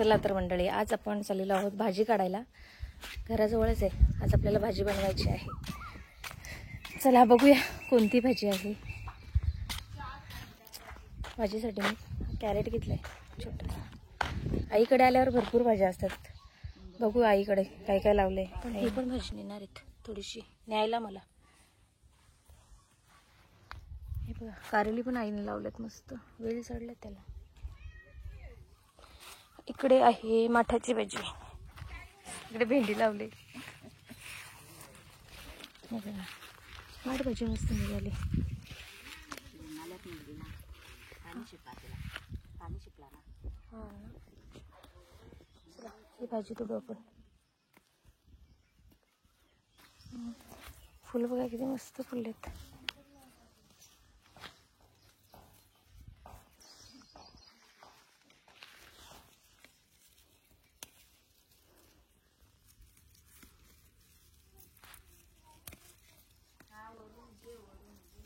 चला तर मंडळी, आज आपण चाललेलो आहोत भाजी काढायला. घराजवळच आहे. आज आपल्याला भाजी बनवायची आहे. चला बघूया कोणती भाजी आहे. भाजीसाठी मी कॅरेट घेतलंय छोटं. आईकडे आल्यावर भरपूर भाज्या असतात. बघू आईकडे काय काय लावलंय. पण ही पण भाजी नेणार आहेत थोडीशी न्यायला मला. हे बघा कारली पण आईने लावलेत मस्त, वेळ चढले त्याला. इकडे आहे माठाची भाजी, इकडे भेंडी लावली. माठ भाजी मस्त निघाली. हा चला ही भाजी तोडू आपण. फुलं बघा किती मस्त फुललेत.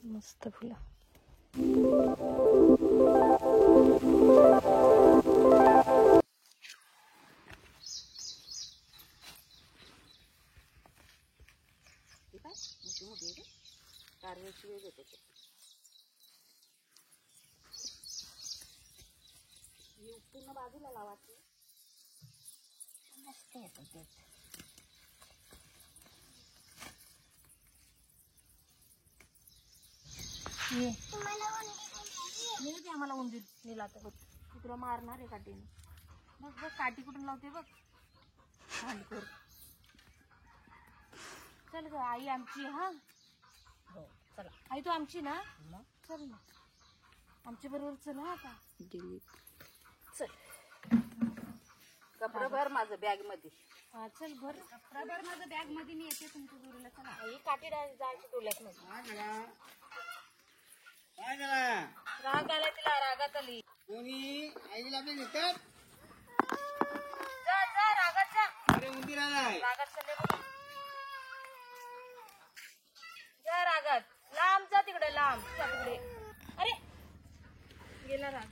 मस्त फुलं. पूर्ण बाजूला लावायची, मस्त येतं ते. आम्हाला उंदीर नेला तर तुला मारणार आहे काठीने. बघ बघ काठी कुठून लावते बघ. चल ग आई आमची. हा हो चला आई तू आमची ना. चल ना आमच्या बरोबर चल. हा का चल कपडा भर माझं बॅग मध्ये. हा चल भर कपडा भर माझं बॅग मध्ये. मी येते तुमच्या जोडीला. चला ही काठी जायची डोल्यात नाही. राग आला तिला. रागात आली. कोणी आईला आपले नेतात. जा जा रागात जा. अरे उंदीर आलाय. रागात चालले बघ. जा रागात. लांब जा तिकडे. लांब जा तिकडे. अरे गेला राग.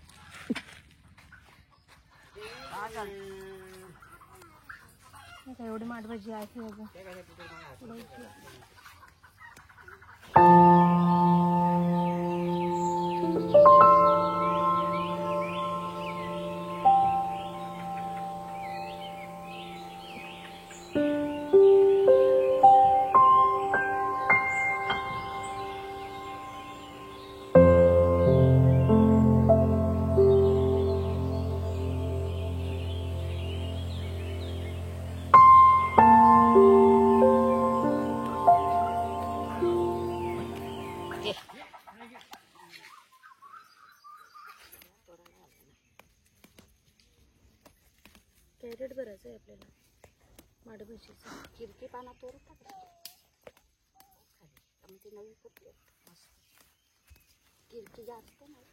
एवढी माठ भाजी आहे अजून. कॅरेट भरायचं आहे आपल्याला माठ भाजीचं. किरकी पाना तोडतात ते नवीन करते. किरकी जास्त नाही.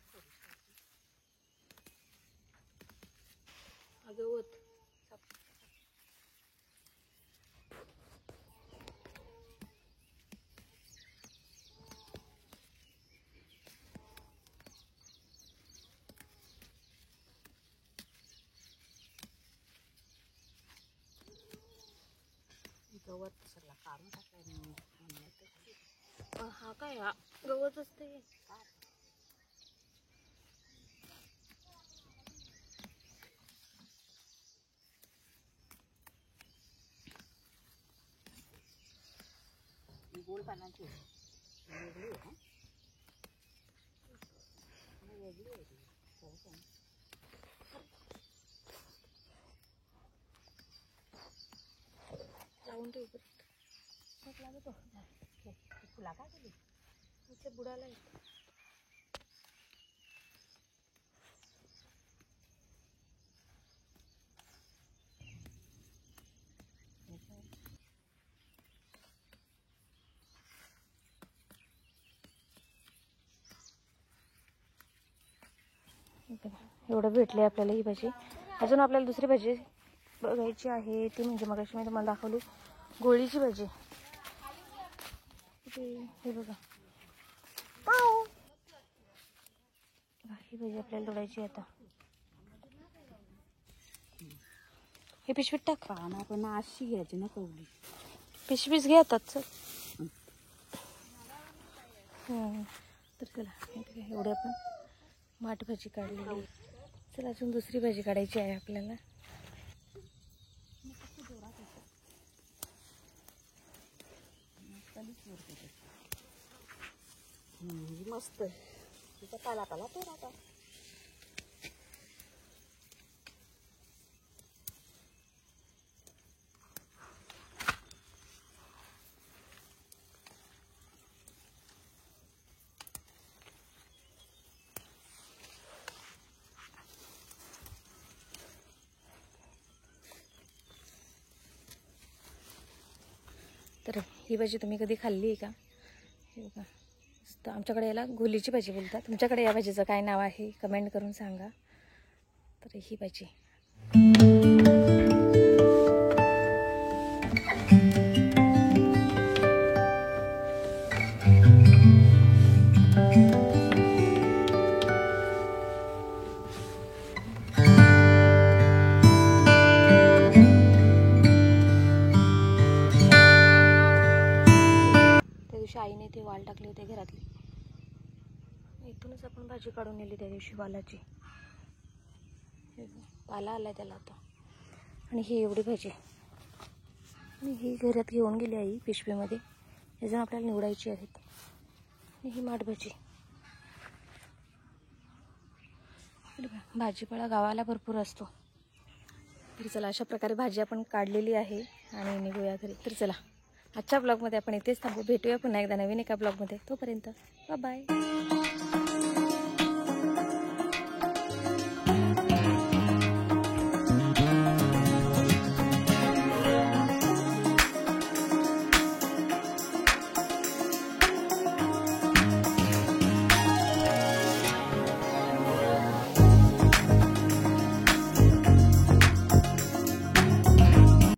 गवत गवत सगळं काढून टाकलाय. हा काय हा गवत असते. गोल पानाची वेगळी आहे. वेगळी आहे लावून ठेव. लागतो. फुला काय केली. इथे बुडाला येतो. एवढं भेटले आपल्याला ही भाजी. अजून आपल्याला दुसरी भाजी बघायची आहे. ती म्हणजे मगाशी मी तुम्हाला दाखवली गोळीची भाजी. हे बघा ही भाजी आपल्याला तोडायची आता. हे पिशवीत टाक. पाना पण अशी घ्यायची ना कवली. पिशवीच घे आता चल. तर चला एवढं आपण माठ भाजी काढलेली. चला अजून दुसरी भाजी काढायची आहे आपल्याला. मस्त तिचा पाला पाला तो राहता. तर ही भाजी तुम्ही कधी खाल्ली आहे का? हे बघा मस्त. आमच्याकडे याला गोलीची भाजी बोलतात. तुमच्याकडे या भाजीचं काय नाव आहे कमेंट करून सांगा. तर ही भाजी आईने ते वाल टाकले होते घरातली. इथूनच आपण भाजी काढून नेली त्या दिवशी वालाची. पाला आलाय त्याला आता. आणि ही एवढी भाजी आणि ही घरात घेऊन गेली आई पिशवीमध्ये. हे जण आपल्याला निवडायची आहेत. आणि ही माठ भाजी. भाजीपाला गावाला भरपूर असतो. तर चला अशा प्रकारे भाजी आपण काढलेली आहे आणि निघूया घरी. तर चला आजच्या ब्लॉगमध्ये आपण इथेच थांबू. भेटूया पुन्हा एकदा नवीन एका ब्लॉगमध्ये. तोपर्यंत बाय बाय.